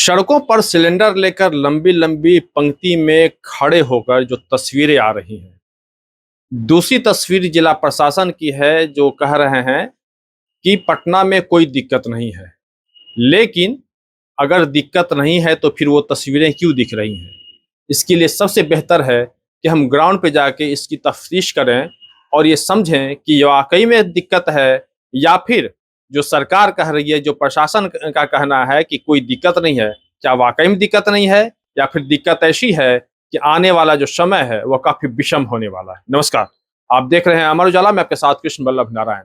सड़कों पर सिलेंडर लेकर लंबी लंबी पंक्ति में खड़े होकर जो तस्वीरें आ रही हैं। दूसरी तस्वीर जिला प्रशासन की है जो कह रहे हैं कि पटना में कोई दिक्कत नहीं है, लेकिन अगर दिक्कत नहीं है तो फिर वो तस्वीरें क्यों दिख रही हैं। इसके लिए सबसे बेहतर है कि हम ग्राउंड पे जाके इसकी तफ्तीश करें और ये समझें कि ये वाकई में दिक्कत है या फिर जो सरकार कह रही है, जो प्रशासन का कहना है कि कोई दिक्कत नहीं है, क्या वाकई में दिक्कत नहीं है या फिर दिक्कत ऐसी है कि आने वाला जो समय है वह काफी विषम होने वाला है। नमस्कार, आप देख रहे हैं अमर उजाला, मैं आपके साथ कृष्ण वल्लभ नारायण।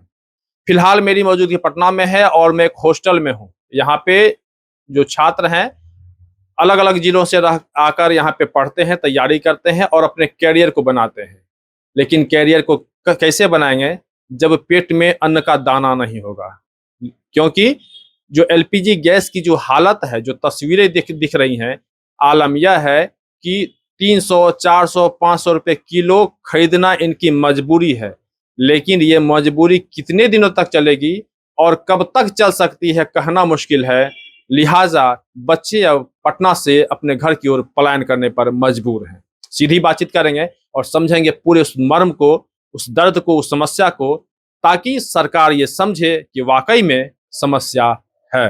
फिलहाल मेरी मौजूदगी पटना में है और मैं एक हॉस्टल में हूँ। यहाँ पे जो छात्र हैं अलग अलग जिलों से आकर यहाँ पे पढ़ते हैं, तैयारी करते हैं और अपने कैरियर को बनाते हैं। लेकिन कैरियर को कैसे बनाएंगे जब पेट में अन्न का दाना नहीं होगा, क्योंकि जो एलपीजी गैस की जो हालत है, जो तस्वीरें दिख रही हैं, आलम यह है कि 300, 400, 500 रुपए किलो खरीदना इनकी मजबूरी है। लेकिन ये मजबूरी कितने दिनों तक चलेगी और कब तक चल सकती है कहना मुश्किल है। लिहाजा बच्चे अब पटना से अपने घर की ओर पलायन करने पर मजबूर हैं। सीधी बातचीत करेंगे और समझेंगे पूरे उस मर्म को, उस दर्द को, उस समस्या को, ताकि सरकार ये समझे कि वाकई में समस्या है।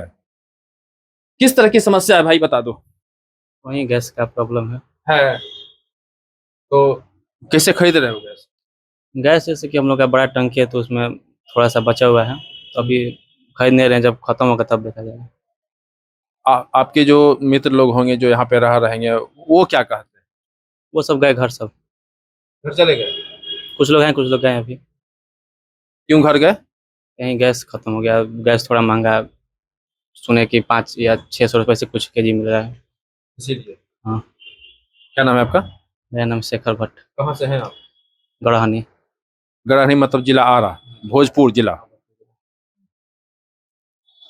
किस तरह की समस्या है भाई, बता दो। वही गैस का प्रॉब्लम है तो कैसे खरीद रहे हो गैस? गैस जैसे कि हम लोग का बड़ा टंकी है तो उसमें थोड़ा सा बचा हुआ है, तो अभी खरीद नहीं रहे हैं, जब खत्म होगा तब देखा जाएगा। आपके जो मित्र लोग होंगे जो यहाँ पे रहेंगे, वो क्या कहते हैं? वो सब गए घर, सब घर चले गए? कुछ लोग हैं, कुछ लोग गए अभी। क्यों घर गए? कहीं गैस खत्म हो गया, गैस थोड़ा महंगा, सुने कि 5 या 600 रुपये से कुछ केजी मिल रहा है। इसीलिए। हाँ। क्या नाम है आपका? मेरा नाम शेखर भट्ट। कहाँ से हैं आप? गढ़हनी। गढ़हनी मतलब जिला आरा, भोजपुर जिला।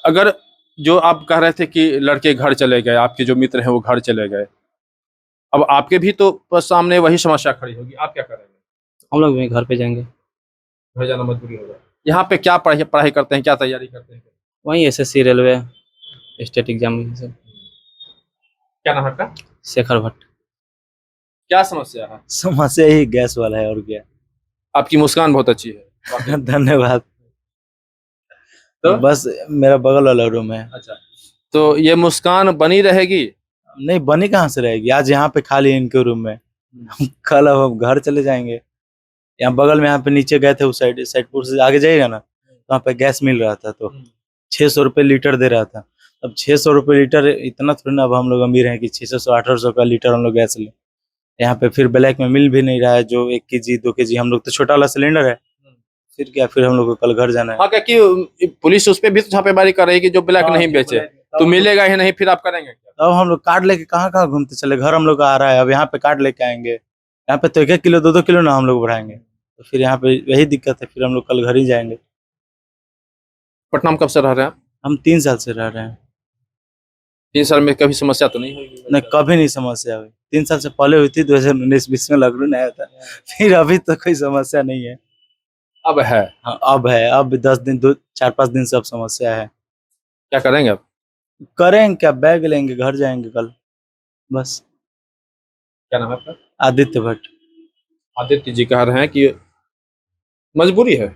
अगर जो आप कह रहे थे कि लड़के घर चले गए, आपके जो मित्र हैं वो घर चले गए, अब आपके भी तो सामने वही समस्या खड़ी होगी, आप क्या करेंगे? हम लोग भी घर पे जाएंगे। घर जाना मजबूरी होगा। यहाँ पे क्या पढ़ाई करते हैं, क्या तैयारी करते हैं? वहीं एसएससी, रेलवे, स्टेट एग्जाम सब। क्या नाम है आपका? शेखर भट्ट। क्या समस्या है? समस्या ही गैस वाला है और क्या। आपकी मुस्कान बहुत अच्छी है। धन्यवाद। तो बस मेरा बगल वाला रूम है। अच्छा, तो ये मुस्कान बनी रहेगी? नहीं, बनी कहाँ से रहेगी, आज यहाँ पे खाली इनके रूम में, कल अब हम घर चले जाएंगे। यहाँ बगल में, यहाँ पे नीचे गए थे उस साइड, सैदपुर से आगे जाइएगा ना, तो वहाँ पे गैस मिल रहा था, तो 600 रुपये लीटर दे रहा था। अब 600 रुपये लीटर इतना थोड़ी ना, अब हम लोग अमीर हैं कि 600 1800 का लीटर हम लोग गैस ले। यहाँ पे फिर ब्लैक में मिल भी नहीं रहा है, जो 1 केजी 2 केजी, हम लोग तो छोटा वाला सिलेंडर है, फिर क्या, फिर हम लोग को कल घर जाना है। हाँ, क्या कि पुलिस उस पे भी तो छापेमारी कर रही है कि जो ब्लैक नहीं बेचे तो मिलेगा ही नहीं, फिर आप करेंगे क्या? अब हम लोग कार्ड लेके कहाँ कहाँ घूमते चले, घर हम लोग का आ रहा है, अब यहाँ पे कार्ड लेके आएंगे, यहाँ पे तो 1-1 किलो 2-2 किलो ना हम लोग बढ़ाएंगे, तो फिर यहाँ पे यही दिक्कत है, फिर हम लोग कल घर ही जाएंगे। पटना में कब से रह रहे हैं आप? हम 3 साल से रह रहे हैं। 3 साल में कभी समस्या तो नहीं हुई? नहीं, कभी नहीं समस्या हुई। 3 साल से पहले हुई थी, 2019-20 में लॉकडाउन आया था, फिर अभी तो कोई समस्या नहीं है। अब है? हाँ, अब है, अब 10 दिन 4-5 दिन से अब समस्या है। क्या करेंगे अब? करेंगे क्या, बैग लेंगे, घर जाएंगे कल, बस। क्या नाम है आपका? आदित्य भट्ट। आदित्य जी कह रहे हैं कि मजबूरी है।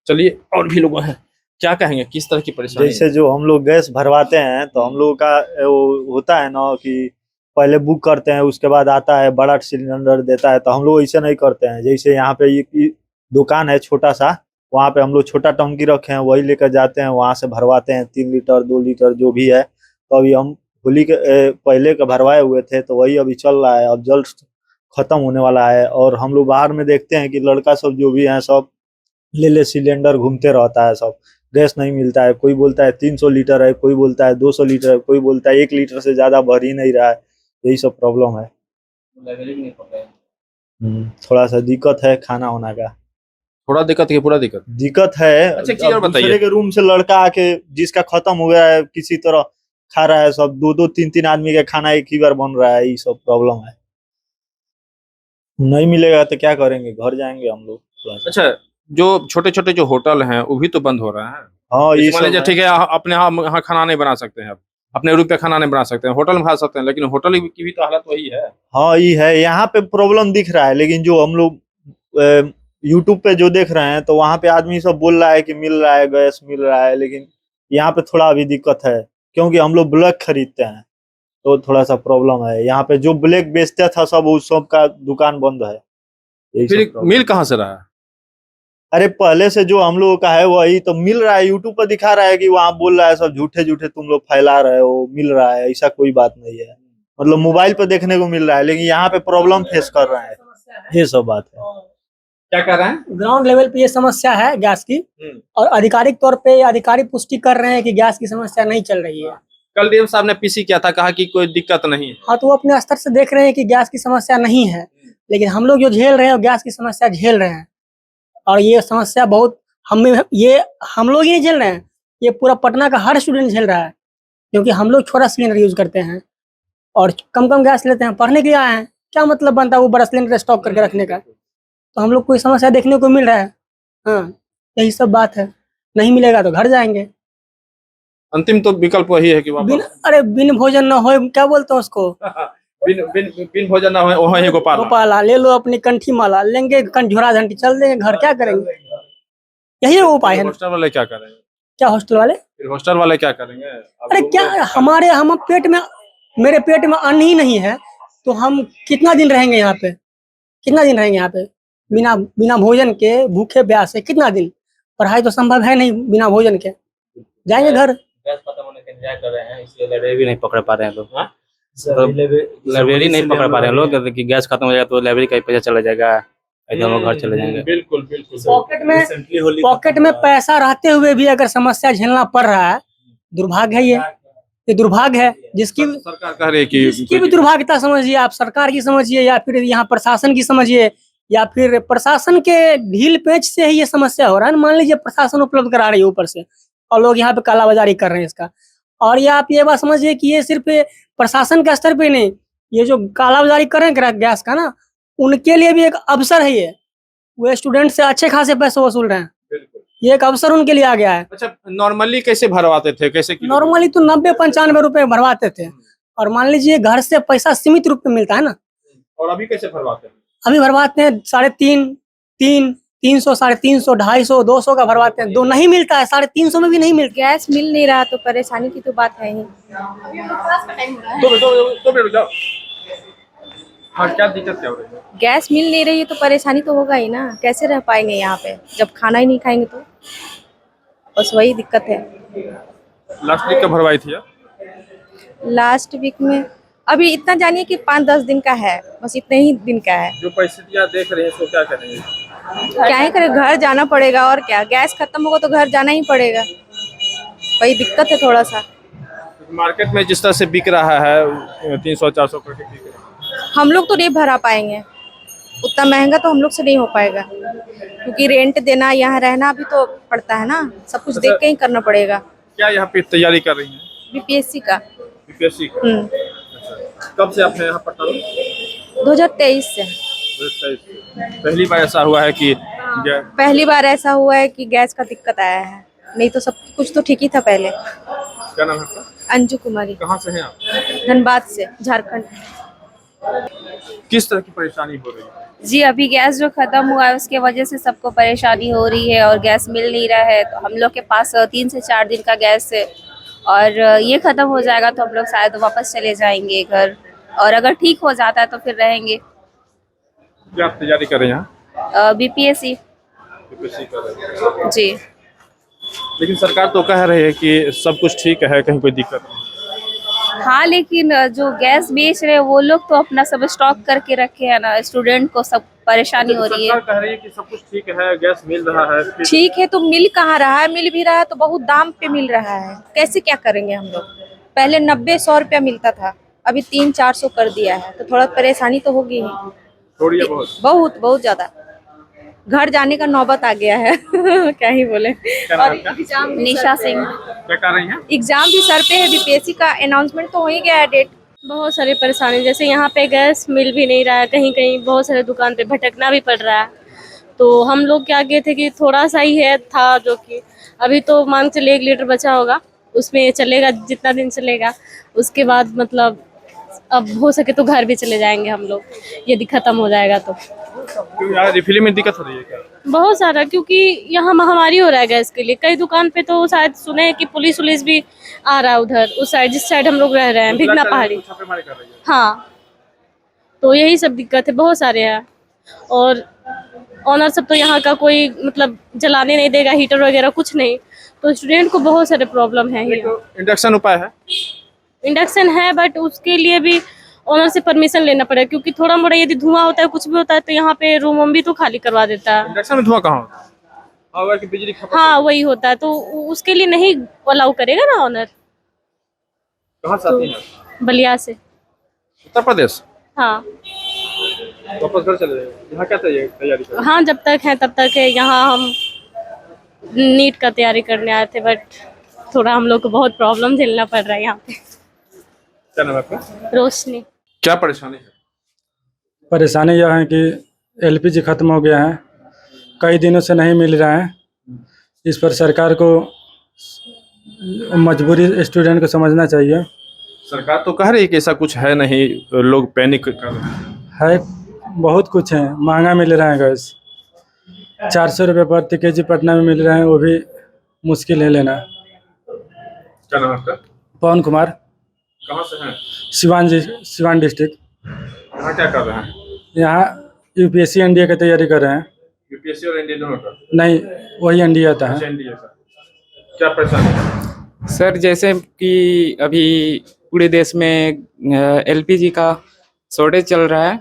चलिए, और भी लोग हैं, क्या कहेंगे, किस तरह की परेशानी? जैसे जो हम लोग गैस भरवाते हैं तो हम लोगों का वो होता है ना कि पहले बुक करते हैं, उसके बाद आता है बड़ा सिलेंडर देता है, तो हम लोग ऐसे नहीं करते हैं। जैसे यहाँ पे एक दुकान है छोटा सा, वहाँ पे हम लोग छोटा टंकी रखे हैं, वही लेकर जाते हैं, वहाँ से भरवाते हैं 3 लीटर 2 लीटर जो भी है। तो अभी हम होली के पहले का भरवाए हुए थे, तो वही अभी चल रहा है, अब जल्द खत्म होने वाला है। और हम लोग बाहर में देखते हैं कि लड़का सब जो भी है सब ले सिलेंडर घूमते रहता है, सब गैस नहीं मिलता है। कोई बोलता है 300 लीटर है, कोई बोलता है 200 लीटर है, कोई बोलता है 1 लीटर से ज्यादा भर ही नहीं रहा है। यही सब प्रॉब्लम है। थोड़ा सा दिक्कत है खाना होना का। थोड़ा दिक्कत है, पूरा दिक्कत है। अच्छा, एक चीज और अब बताइए। दूसरे के रूम से लड़का आके जिसका खत्म हो गया है किसी तरह खा रहा है, सब 2-2 3-3 आदमी का खाना एक ही बार बन रहा है, ये सब प्रॉब्लम है। नहीं मिलेगा तो क्या करेंगे, घर जाएंगे हम लोग। अच्छा, जो छोटे छोटे जो होटल हैं वो भी तो बंद हो रहे हैं। हाँ, ये मान लीजिए सब ठीक है, अपने यहाँ खाना नहीं बना सकते हैं अब, अपने रूप पे खाना नहीं बना सकते हैं, होटल में खा सकते हैं, लेकिन होटल की भी तो हालत वही है। हाँ ये है, यहाँ पे प्रॉब्लम दिख रहा है, लेकिन जो हम लोग यूट्यूब पे जो देख रहे हैं तो वहाँ पे आदमी सब बोल रहा है कि मिल रहा है, गैस मिल रहा है, लेकिन यहाँ पे थोड़ा अभी दिक्कत है, क्योंकि हम लोग ब्लैक खरीदते हैं तो थोड़ा सा प्रॉब्लम है। यहाँ पे जो ब्लैक बेचता था सब, उस सब का दुकान बंद है। यही सब फिर problem मिल कहाँ से रहा है? अरे पहले से जो हम लोगों का है वही तो मिल रहा है, यूट्यूब पर दिखा रहा है कि वहाँ बोल रहा है सब झूठे झूठे तुम लोग फैला रहे हो, मिल रहा है, ऐसा कोई बात नहीं है। मतलब मोबाइल पर देखने को मिल रहा है, लेकिन यहाँ पे प्रॉब्लम फेस कर रहे हैं, ये सब बात है। क्या कर रहे हैं? ग्राउंड लेवल पे ये समस्या है गैस की, और आधिकारिक तौर पे अधिकारी पुष्टि कर रहे हैं कि गैस की समस्या नहीं चल रही है। कल डीएम साहब ने पीसी किया था, कहा कि कोई दिक्कत नहीं है। हाँ, तो वो अपने स्तर से देख रहे हैं कि गैस की समस्या नहीं है, लेकिन हम लोग जो झेल रहे हैं वो गैस की समस्या झेल रहे हैं। और ये समस्या बहुत ये हम लोग ही नहीं झेल रहे हैं, ये पूरा पटना का हर स्टूडेंट झेल रहा है, क्योंकि हम लोग छोटा सिलेंडर यूज करते हैं और कम कम गैस लेते हैं। पढ़ने के लिए आए हैं, क्या मतलब बनता है वो बड़ा सिलेंडर स्टॉक करके रखने का? तो हम लोग को समस्या देखने को मिल रहा है। हाँ, यही सब बात है। नहीं मिलेगा तो घर जाएंगे। अंतिम तो विकल्प वही है कि बिन भोजन न हो, क्या बोलते हैं उसको, बिन भोजन ना हो वही गोपाला। गोपाला ले लो अपनी कंठी माला, लेंगे झोरा झंटी, चल देंगे घर, क्या करेंगे? यही उपाय है। हॉस्टल वाले क्या करेंगे? क्या हॉस्टल वाले? फिर हॉस्टल वाले क्या करेंगे? अरे क्या, हम पेट में, मेरे पेट में अन्न ही नहीं है तो हम कितना दिन रहेंगे यहाँ पे? कितना दिन रहेंगे यहाँ पे बिना भोजन के, भूखे प्यासे? कितना दिन? पढ़ाई तो संभव है नहीं बिना भोजन के। जाएंगे घर। गैस खत्म होने का इंतजार कर रहे हैं, इसलिए लाइब्रेरी भी नहीं पकड़ पा रहे हैं लोग। हाँ? लाइब्रेरी नहीं पकड़ पा रहे हैं लोग कि गैस खत्म हो जाएगा तो लाइब्रेरी का ही पैसा चला जाएगा, इधर हम लोग घर चले जाएंगे। बिल्कुल बिल्कुल। पॉकेट में पैसा रहते हुए भी अगर समस्या झेलना पड़ रहा है, दुर्भाग्य है। ये दुर्भाग्य है, जिसकी सरकार कह रही है कि जिसकी भी दुर्भाग्यता समझिए, आप सरकार की समझिए या फिर यहाँ प्रशासन की समझिए, या फिर प्रशासन के ढील पेच से ही ये समस्या हो रहा है। मान लीजिए प्रशासन उपलब्ध करा रही है ऊपर से और लोग यहाँ पे कालाबाजारी कर रहे हैं इसका। और ये आप ये बात समझिए कि ये सिर्फ प्रशासन के स्तर पे नहीं, ये जो कालाबाजारी कर रहे हैं गैस का ना, उनके लिए भी एक अवसर है। ये वो स्टूडेंट से अच्छे खासे पैसे वसूल रहे हैं, ये एक अवसर उनके लिए आ गया है। अच्छा, नॉर्मली कैसे भरवाते थे, कैसे किलो? नॉर्मली तो 90-95 रुपए भरवाते थे, और मान लीजिए घर से पैसा सीमित रूप में मिलता है ना। और अभी कैसे भरवाते हैं? अभी भरवाते हैं 350, 300, 350, 250, 200 का भरवाते हैं। दो नहीं मिलता है, 350 में भी नहीं मिलता। गैस मिल नहीं रहा तो परेशानी की तो बात है ही। तो रुक जाओ। हाँ, क्या दिक्कत क्या हो रही है? गैस मिल नहीं रही है तो परेशानी तो होगा ही ना, कैसे रह पाएंगे यहाँ पे जब खाना ही नहीं खाएंगे तो? बस वही दिक्कत है। लास्ट वीक का भरवाई थी यार? लास्ट वीक में अभी इतना जानिए कि 5-10 दिन का है, बस इतने ही दिन का है। जो परिस्थितियाँ देख रहे हैं इसको क्या करेंगे? क्या ही करें, घर जाना पड़ेगा और क्या। गैस खत्म होगा तो घर जाना ही पड़ेगा, वही दिक्कत है थोड़ा सा। मार्केट में जिस तरह से बिक रहा है 300-400 करके बिक रहा है। हम लोग तो नहीं भरा पाएंगे, उतना महंगा तो हम लोग से नहीं हो पाएगा, क्योंकि रेंट देना, यहाँ रहना भी तो पड़ता है ना, सब कुछ देख के ही करना पड़ेगा। क्या यहाँ पे तैयारी कर रही हैं? बीपीएससी का। बीपीएससी का? कब से आप यहाँ पढ़ता हो? 2023 से। पहली बार ऐसा हुआ है कि पहली बार ऐसा हुआ है कि गैस का दिक्कत आया है, नहीं तो सब कुछ तो ठीक ही था पहले। क्या नाम है आपका? अंजू कुमारी। कहाँ से हैं आप? धनबाद से, झारखंड। किस तरह की परेशानी हो रही है? जी, अभी गैस जो खत्म हुआ है उसके वजह से सबको परेशानी हो रही है और गैस मिल नहीं रहा है। तो हम लोग के पास 3 से 4 दिन का गैस है और ये खत्म हो जाएगा तो हम लोग शायद वापस चले जाएंगे घर, और अगर ठीक हो जाता है तो फिर रहेंगे। क्या आप तैयारी कर रहे हैं यहाँ? बीपीएससी कर रहे हैं। जी। लेकिन सरकार तो कह रही है कि सब कुछ ठीक है, कहीं कोई दिक्कत नहीं। हाँ, लेकिन जो गैस बेच रहे हैं वो लोग तो अपना सब स्टॉक करके रखे हैं ना, स्टूडेंट को सब परेशानी हो रही है। सरकार कह रही है कि सब कुछ ठीक है, गैस मिल रहा है। ठीक है तो मिल कहाँ रहा है? मिल भी रहा है तो बहुत दाम पे मिल रहा है, कैसे क्या करेंगे हम लोग? पहले 90-100 रुपया मिलता था, अभी 300-400 कर दिया है, तो थोड़ा परेशानी तो होगी ही। थोड़ी है बहुत? बहुत ज्यादा। घर जाने का नौबत आ गया है क्या ही बोले। और एग्जाम, निशा सिंह। क्या कर रही हैं? एग्जाम भी सर पे है, बीपीएससी का अनाउंसमेंट तो हो ही गया है डेट। बहुत सारी परेशानी, जैसे यहाँ पे गैस मिल भी नहीं रहा है, कहीं कहीं बहुत सारे दुकान पे भटकना भी पड़ रहा है। तो हम लोग क्या किए थे कि थोड़ा सा ही है था, जो कि अभी तो मान चलिए 1 लीटर बचा होगा, उसमें चलेगा जितना दिन चलेगा, उसके बाद मतलब अब हो सके तो घर भी चले जाएंगे हम लोग, यदि खत्म हो जाएगा तो। क्यों यार रिफिलिंग में दिक्कत हो रही है क्या? बहुत सारा, क्योंकि यहाँ महामारी हो रहा है गैस के लिए। कई दुकान पे तो शायद सुने हैं कि पुलिस उलिस भी आ रहा है उधर, उस साइड जिस साइड हम लोग रह रहे हैं, भिगना पहाड़ी। छापेमारी कर रही है। हाँ, तो यही सब दिक्कत है, बहुत सारे हैं। और ऑनर सब तो यहाँ का कोई मतलब जलाने नहीं देगा, हीटर वगैरह कुछ नहीं, तो स्टूडेंट को बहुत सारे प्रॉब्लम है ही। तो इंडक्शन उपाय है? इंडक्शन है, बट उसके लिए भी ऑनर से परमिशन लेना पड़ेगा, क्योंकि थोड़ा मोड़ा यदि धुआं होता है, कुछ भी होता है, तो यहाँ पे रूम भी तो खाली करवा देता है। इंडक्शन में धुआं कहाँ होता है? अगर की बिजली खपत हाँ, वही होता है, तो उसके लिए नहीं अलाउ करेगा ना ऑनर। कहाँ से आती है? बलिया से। उत्तर प्रदेश। हाँ वापस घर चले जाएंगे? यहाँ क्या तैयारी कर? हाँ, जब तक है तब तक है। यहाँ हम नीट का तैयारी करने आए थे, बट थोड़ा हम लोग को बहुत प्रॉब्लम झेलना पड़ रहा है यहाँ पे। क्या नाम है आपका? रोशनी। क्या परेशानी है? परेशानी यह है कि एलपीजी खत्म हो गया है, कई दिनों से नहीं मिल रहा है। इस पर सरकार को मजबूरी स्टूडेंट को समझना चाहिए। सरकार तो कह रही है कि ऐसा कुछ है नहीं, लोग पैनिक कर रहे हैं। है, बहुत कुछ है, महंगा मिल रहा है गैस। 400 रुपये प्रति केजी पटना में मिल रहा है, वो भी मुश्किल है लेना। क्या नाम है आपका? पवन कुमार, कहाँ से हैं? सिवान डिस्ट्रिक्ट। यहाँ क्या कर रहे हैं? यहाँ यूपीएससी एनडीए की तैयारी कर रहे हैं। यूपीएससी और एनडीए दोनों का? नहीं, वही एनडीए आता है। एनडीए का। क्या परेशानी है? सर जैसे कि अभी पूरे देश में एलपीजी का शॉर्टेज चल रहा है,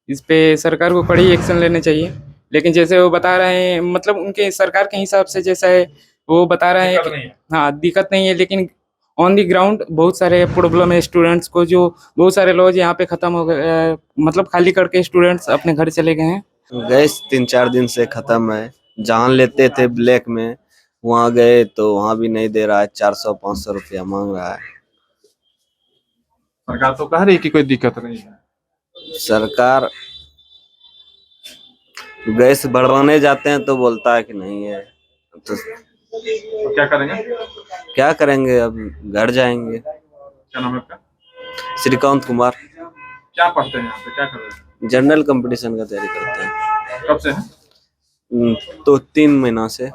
इस पे सरकार को कड़ी एक्शन लेने चाहिए। लेकिन जैसे वो बता रहे हैं, मतलब उनके सरकार के हिसाब से जैसा है वो बता रहे हैं कि हाँ दिक्कत नहीं है, लेकिन ऑन दी ग्राउंड बहुत सारे प्रॉब्लम है स्टूडेंट्स को। जो बहुत सारे लोग यहाँ पे खत्म हो गए, मतलब खाली करके स्टूडेंट्स अपने घर चले गए हैं। गैस 3-4 दिन से खत्म है। जहाँ लेते थे ब्लैक में, वहाँ गए तो वहाँ भी नहीं दे रहा है, 400-500 रुपया मांग रहा है। सरकार तो कह रही है कि कोई दिक्कत नहीं है। सरकार गैस बढ़वाने जाते हैं तो बोलता है कि नहीं है, तो क्या करेंगे? क्या करेंगे, अब घर जाएंगे। क्या नाम है आपका? श्रीकांत कुमार। क्या पढ़ते हैं यहाँ पे, क्या कर रहे हैं? जनरल कंपटीशन का तैयारी करते हैं। कब से हैं? तो 3 महीना से।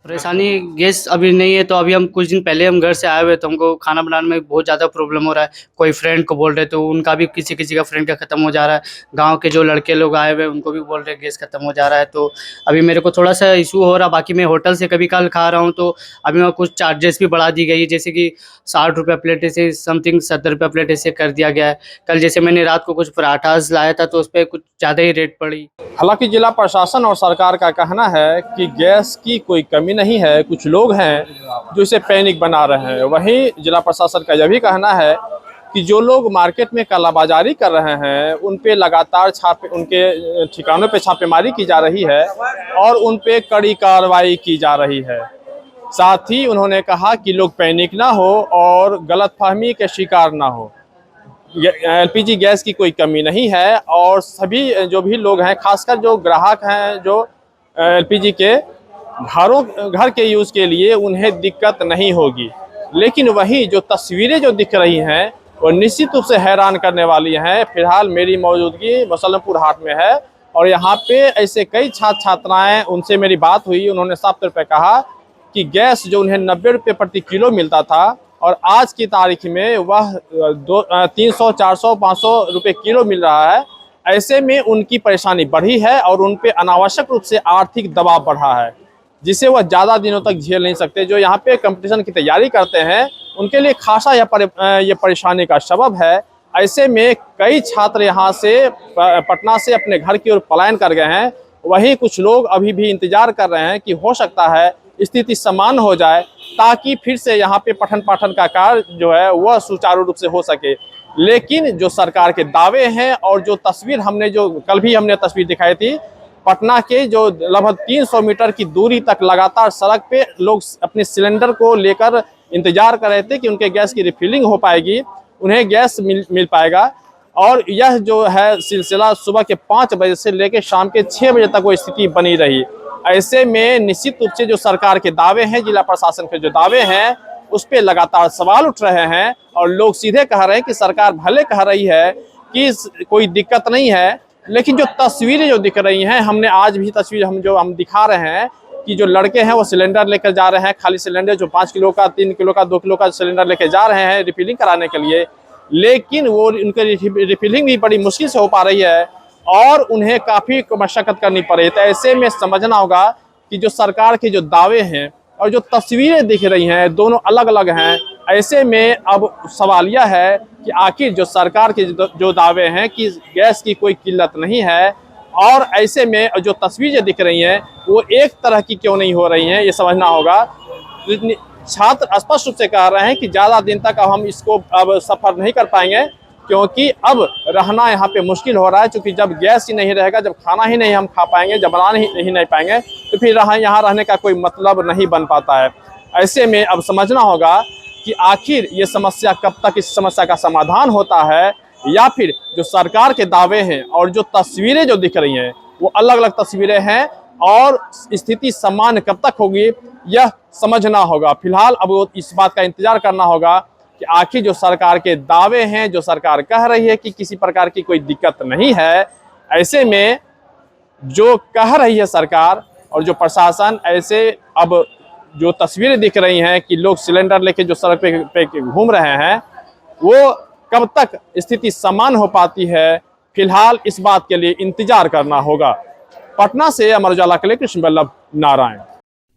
परेशानी गैस अभी नहीं है, तो अभी हम कुछ दिन पहले हम घर से आए हुए, तो हमको खाना बनाने में बहुत ज़्यादा प्रॉब्लम हो रहा है। कोई फ्रेंड को बोल रहे तो उनका भी किसी का फ्रेंड का ख़त्म हो जा रहा है। गांव के जो लड़के लोग आए हुए उनको भी बोल रहे हैं गैस ख़त्म हो जा रहा है। तो अभी मेरे को थोड़ा सा इशू हो रहा। बाकी मैं होटल से कभी कल खा रहा हूँ, तो अभी वहाँ कुछ चार्जेस भी बढ़ा दी गई है, जैसे कि 60 रुपये प्लेट ऐसे समथिंग 70 रुपये प्लेट ऐसे कर दिया गया है। कल जैसे मैंने रात को कुछ पराठास लाया था, तो उस पर कुछ ज़्यादा ही रेट पड़ी। हालांकि जिला प्रशासन और सरकार का कहना है कि गैस की कोई कमी नहीं है, कुछ लोग हैं जो इसे पैनिक बना रहे हैं। वहीं जिला प्रशासन का यह भी कहना है कि जो लोग मार्केट में कालाबाजारी कर रहे हैं उन पे लगातार उनके ठिकानों पे छापेमारी की जा रही है और उन पे कड़ी कार्रवाई की जा रही है। साथ ही उन्होंने कहा कि लोग पैनिक ना हो और गलतफहमी के शिकार ना हो। एलपीजी गैस की कोई कमी नहीं है और सभी जो भी लोग हैं, खासकर जो ग्राहक हैं जो एलपीजी के घर के यूज़ के लिए, उन्हें दिक्कत नहीं होगी। लेकिन वहीं जो तस्वीरें जो दिख रही हैं वो निश्चित रूप से हैरान करने वाली हैं। फिलहाल मेरी मौजूदगी मुसल्लमपुर हाट में है और यहाँ पे ऐसे कई छात्र छात्राएँ, उनसे मेरी बात हुई। उन्होंने साफ तौर पे कहा कि गैस जो उन्हें 90 रुपये प्रति किलो मिलता था और आज की तारीख में वह 300, 400, 500 रुपये किलो मिल रहा है। ऐसे में उनकी परेशानी बढ़ी है और उन पे अनावश्यक रूप से आर्थिक दबाव बढ़ा है, जिसे वह ज़्यादा दिनों तक झेल नहीं सकते। जो यहाँ पे कंपटीशन की तैयारी करते हैं उनके लिए खासा ये परेशानी का सबब है। ऐसे में कई छात्र यहाँ से पटना से अपने घर की ओर पलायन कर गए हैं। वहीं कुछ लोग अभी भी इंतजार कर रहे हैं कि हो सकता है स्थिति समान हो जाए, ताकि फिर से यहाँ पे पठन पाठन का कार्य जो है वह सुचारू रूप से हो सके। लेकिन जो सरकार के दावे हैं और जो तस्वीर कल भी हमने तस्वीर दिखाई थी, पटना के जो लगभग 300 मीटर की दूरी तक लगातार सड़क पे लोग अपने सिलेंडर को लेकर इंतजार कर रहे थे कि उनके गैस की रिफिलिंग हो पाएगी, उन्हें गैस मिल पाएगा। और यह जो है सिलसिला सुबह के 5 बजे से लेकर शाम के 6 बजे तक वो स्थिति बनी रही। ऐसे में निश्चित रूप से जो सरकार के दावे हैं, जिला प्रशासन के जो दावे हैं, उस पर लगातार सवाल उठ रहे हैं और लोग सीधे कह रहे हैं कि सरकार भले कह रही है कि कोई दिक्कत नहीं है, लेकिन जो तस्वीरें जो दिख रही हैं, हमने आज भी तस्वीर हम दिखा रहे हैं कि जो लड़के हैं वो सिलेंडर लेकर जा रहे हैं, खाली सिलेंडर जो 5 किलो का, 3 किलो का, 2 किलो का सिलेंडर लेकर जा रहे हैं रिफिलिंग कराने के लिए, लेकिन वो उनकी रिफिलिंग भी बड़ी मुश्किल से हो पा रही है और उन्हें काफ़ी मशक्क़त करनी पड़ी। तो ऐसे में समझना होगा कि जो सरकार के जो दावे हैं और जो तस्वीरें दिख रही हैं दोनों अलग अलग हैं। ऐसे में अब सवाल यह है कि आखिर जो सरकार के जो दावे हैं कि गैस की कोई किल्लत नहीं है और ऐसे में जो तस्वीरें दिख रही हैं वो एक तरह की क्यों नहीं हो रही हैं, ये समझना होगा। छात्र स्पष्ट रूप से कह रहे हैं कि ज़्यादा दिन तक अब हम इसको अब सफ़र नहीं कर पाएंगे, क्योंकि अब रहना यहाँ पे मुश्किल हो रहा है। क्योंकि जब गैस ही नहीं रहेगा, जब खाना ही नहीं हम खा पाएंगे, जब बनाना ही नहीं पाएंगे, तो फिर यहाँ रहने का कोई मतलब नहीं बन पाता है। ऐसे में अब समझना होगा कि आखिर ये समस्या कब तक इस समस्या का समाधान होता है, या फिर जो सरकार के दावे हैं और जो तस्वीरें जो दिख रही हैं वो अलग अलग तस्वीरें हैं और स्थिति सामान्य कब तक होगी यह समझना होगा। फिलहाल अब इस बात का इंतजार करना होगा कि आखिर जो सरकार के दावे हैं, जो सरकार कह रही है कि किसी प्रकार की कोई दिक्कत नहीं है, ऐसे में जो कह रही है सरकार और जो प्रशासन, ऐसे अब जो तस्वीरें दिख रही हैं कि लोग सिलेंडर लेके जो सड़क पे घूम रहे हैं, वो कब तक स्थिति सामान्य हो पाती है, फिलहाल इस बात के लिए इंतजार करना होगा। पटना से अमर उजाला के लिए कृष्ण वल्लभ नारायण।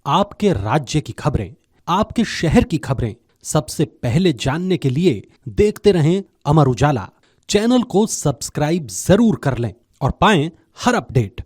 आपके राज्य की खबरें, आपके शहर की खबरें सबसे पहले जानने के लिए देखते रहें अमर उजाला। चैनल को सब्सक्राइब जरूर कर लें और पाएं हर अपडेट।